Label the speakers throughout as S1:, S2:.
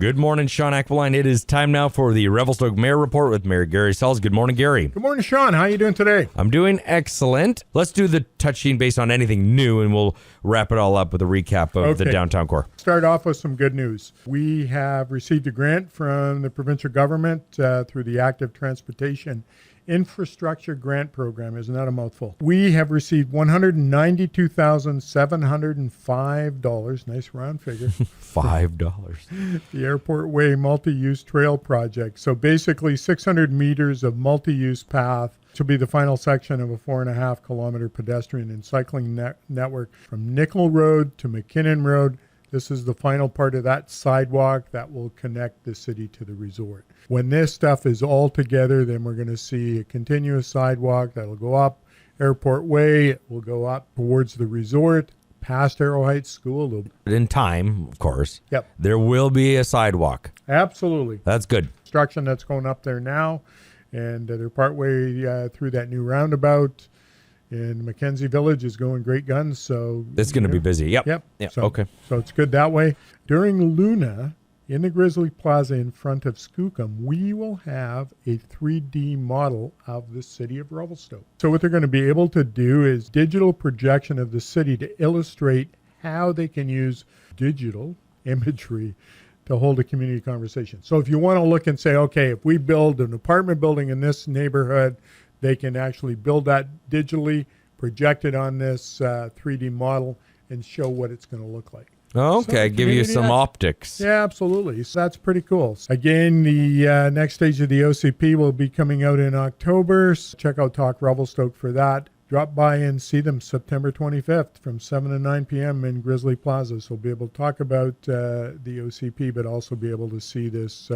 S1: Good morning, Sean Aqualine. It is time now for the Revelstoke Mayor Report with Mayor Gary Sells. Good morning, Gary.
S2: Good morning, Sean. How are you doing today?
S1: I'm doing excellent. Let's do the touching base on anything new, and we'll wrap it all up with a recap of the downtown core.
S2: Start off with some good news. We have received a grant from the provincial government through the Active Transportation Infrastructure Grant Program. Isn't that a mouthful? We have received $192,705. Nice round figure.
S1: $5.
S2: The Airport Way Multi-Use Trail Project. So basically 600 meters of multi-use path to be the final section of a 4.5 kilometer pedestrian and cycling network from Nickel Road to McKinnon Road. This is the final part of that sidewalk that will connect the city to the resort. When this stuff is all together, then we're going to see a continuous sidewalk that'll go up Airport Way. It will go up towards the resort, past Arrow Heights School.
S1: In time, of course.
S2: Yep.
S1: There will be a sidewalk.
S2: Absolutely.
S1: That's good.
S2: Construction that's going up there now, and they're partway through that new roundabout. And Mackenzie Village is going great guns, so
S1: it's going to be busy. Yep.
S2: So,
S1: okay.
S2: So it's good that way. During Luna, in the Grizzly Plaza in front of Skookum, we will have a 3D model of the city of Revelstoke. So what they're going to be able to do is digital projection of the city to illustrate how they can use digital imagery to hold a community conversation. So if you want to look and say, okay, if we build an apartment building in this neighborhood, they can actually build that digitally, project it on this 3D model, and show what it's going to look like.
S1: Okay,
S2: so
S1: give you some optics.
S2: Yeah, absolutely. So that's pretty cool. Again, the next stage of the OCP will be coming out in October. So check out Talk Revelstoke for that. Drop by and see them September 25th from 7 to 9 p.m. in Grizzly Plaza. So we'll be able to talk about the OCP, but also be able to see this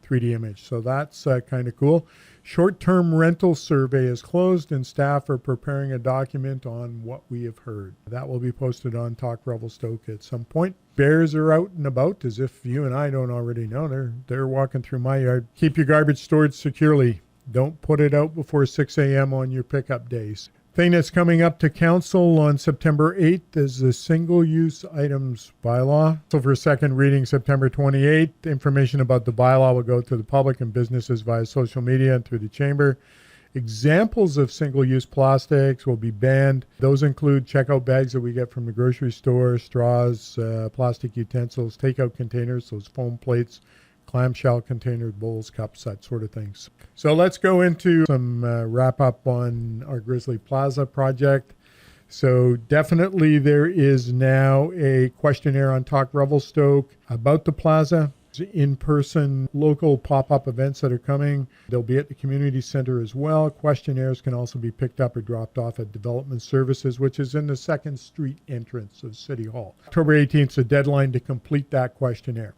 S2: 3D image. So that's kind of cool. Short-term rental survey is closed, and staff are preparing a document on what we have heard. That will be posted on Talk Revelstoke at some point. Bears are out and about, as if you and I don't already know. They're walking through my yard. Keep your garbage stored securely. Don't put it out before 6 a.m. on your pickup days. Thing that's coming up to council on September 8th is the single-use items bylaw. So for second reading, September 28th, information about the bylaw will go to the public and businesses via social media and through the chamber. Examples of single-use plastics will be banned. Those include checkout bags that we get from the grocery store, straws, plastic utensils, takeout containers, those foam plates, clamshell containers, bowls, cups, that sort of things. So let's go into some wrap up on our Grizzly Plaza project. So definitely there is now a questionnaire on Talk Revelstoke about the plaza. In-person local pop-up events that are coming. They'll be at the community center as well. Questionnaires can also be picked up or dropped off at Development Services, which is in the 2nd Street entrance of City Hall. October 18th is the deadline to complete that questionnaire.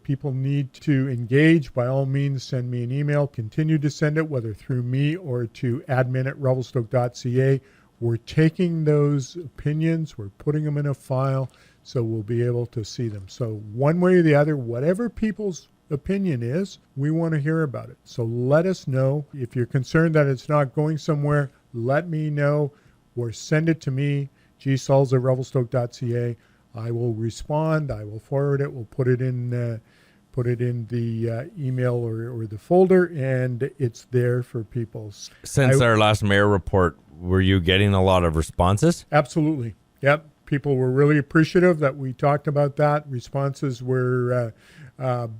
S2: People need to engage. By all means, send me an email. Continue to send it, whether through me or to admin@revelstoke.ca. We're taking those opinions, we're putting them in a file, so we'll be able to see them. So one way or the other, whatever people's opinion is, we want to hear about it. So let us know. If you're concerned that it's not going somewhere, let me know or send it to me, gsulls@revelstoke.ca. I will respond. I will forward it. We'll put it in the email or the folder, and it's there for people.
S1: Since our last mayor report, were you getting a lot of responses?
S2: Absolutely. Yep. People were really appreciative that we talked about that. Responses were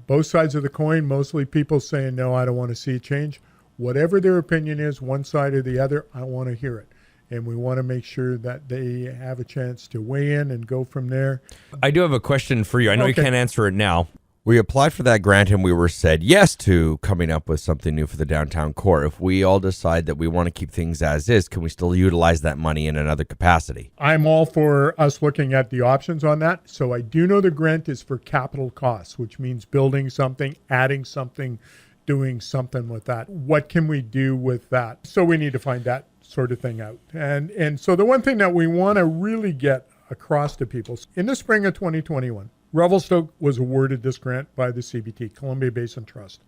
S2: both sides of the coin, mostly people saying, no, I don't want to see a change. Whatever their opinion is, one side or the other, I want to hear it. And we want to make sure that they have a chance to weigh in and go from there.
S1: I do have a question for you. I know you can't answer it now. We applied for that grant and we were said yes to coming up with something new for the downtown core. If we all decide that we want to keep things as is, can we still utilize that money in another capacity?
S2: I'm all for us looking at the options on that. So I do know the grant is for capital costs, which means building something, adding something, doing something with that. What can we do with that? So we need to find that sort of thing out. And so the one thing that we want to really get across to people, in the spring of 2021, Revelstoke was awarded this grant by the CBT, Columbia Basin Trust.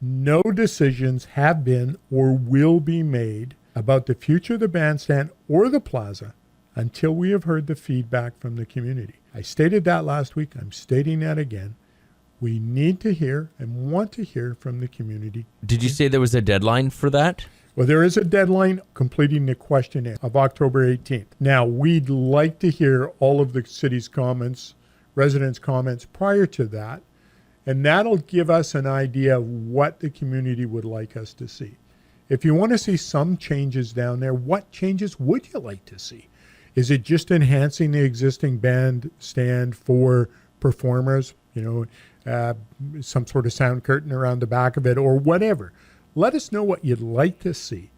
S2: No decisions have been or will be made about the future of the bandstand or the plaza until we have heard the feedback from the community. I stated that last week. I'm stating that again. we need to hear and want to hear from the community.
S1: Did you say there was a deadline for that?
S2: Well, there is a deadline completing the questionnaire of October 18th. Now, we'd like to hear all of the city's comments, residents' comments prior to that, and that'll give us an idea of what the community would like us to see. If you want to see some changes down there, what changes would you like to see? Is it just enhancing the existing bandstand for performers, some sort of sound curtain around the back of it or whatever? Let us know what you'd like to see.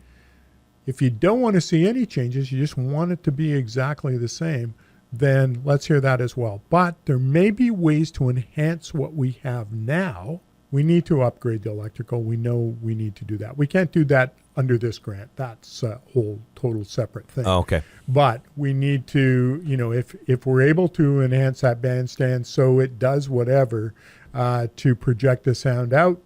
S2: If you don't want to see any changes, you just want it to be exactly the same, then let's hear that as well. But there may be ways to enhance what we have now. We need to upgrade the electrical. We know we need to do that. We can't do that under this grant. That's a whole total separate thing.
S1: Oh, okay.
S2: But we need to, if we're able to enhance that bandstand so it does whatever to project the sound out,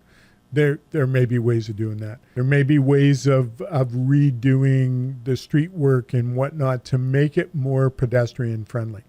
S2: there may be ways of doing that. There may be ways of redoing the street work and whatnot to make it more pedestrian friendly.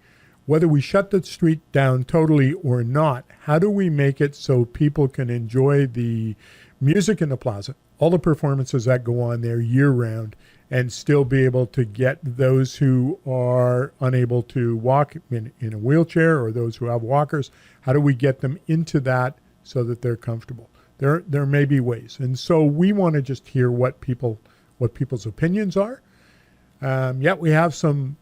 S2: Whether we shut the street down totally or not, how do we make it so people can enjoy the music in the plaza, all the performances that go on there year round, and still be able to get those who are unable to walk in a wheelchair or those who have walkers, how do we get them into that so that they're comfortable? There may be ways. And so we want to just hear what people's opinions are. We have some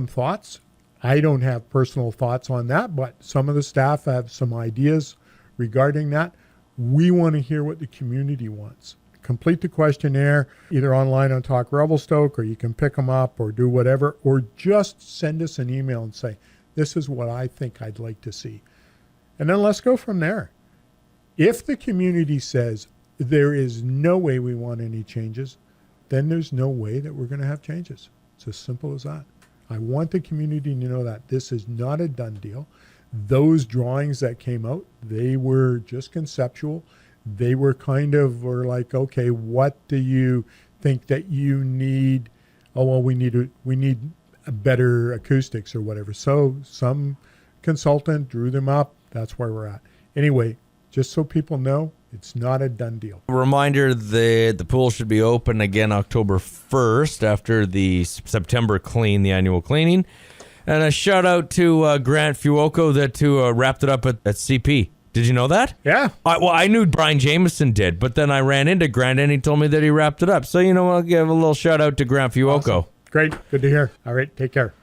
S2: thoughts. I don't have personal thoughts on that, but some of the staff have some ideas regarding that. We want to hear what the community wants. Complete the questionnaire either online on Talk Revelstoke, or you can pick them up or do whatever, or just send us an email and say, this is what I think I'd like to see. And then let's go from there. If the community says there is no way we want any changes, then there's no way that we're going to have changes. It's as simple as that. I want the community to know that this is not a done deal. Those drawings that came out, they were just conceptual. They were were like, okay, what do you think that you need? Oh, well, we need a better acoustics or whatever. So some consultant drew them up. That's where we're at. Anyway, just so people know, it's not a done deal.
S1: A reminder, the pool should be open again October 1st after the September clean, the annual cleaning. And a shout out to Grant Fuoco that wrapped it up at CP. Did you know that?
S2: Yeah.
S1: I knew Brian Jameson did, but then I ran into Grant and he told me that he wrapped it up. So, I'll give a little shout out to Grant Fuoco.
S2: Awesome. Great. Good to hear. All right. Take care.